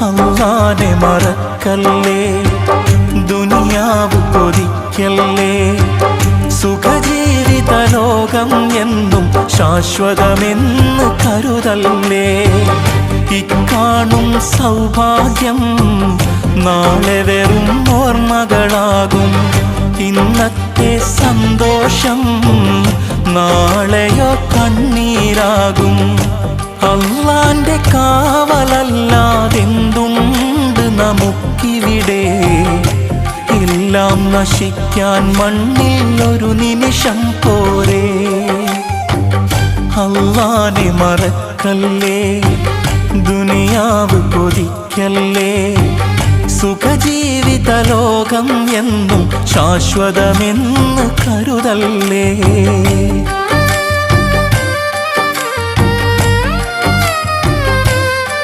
അല്ലാഹനെ മറക്കല്ലേ, ദുനിയാവ് കൊതിക്കല്ലേ. സുഖജീവിത ലോകം എന്നും ശാശ്വതമെന്ന് കരുതല്ലേ. ഇക്കാണും സൗഭാഗ്യം നാളെ വെറും ഓർമ്മകളാകും. ഇന്നത്തെ സന്തോഷം നാളെയോ കണ്ണീരാകും. അല്ലാന്റെ കാവലല്ലാതെന്തുണ്ട് നമുക്കിവിടെ? എല്ലാം നശിക്കാൻ മണ്ണിൽ ഒരു നിമിഷം പോരെ. അല്ലാഹനെ മറക്കല്ലേ, ദുനിയാവ് കൊതിക്കല്ലേ. സുഖജീവിത ലോകം എന്നും ശാശ്വതമെന്ന് കരുതല്ലേ.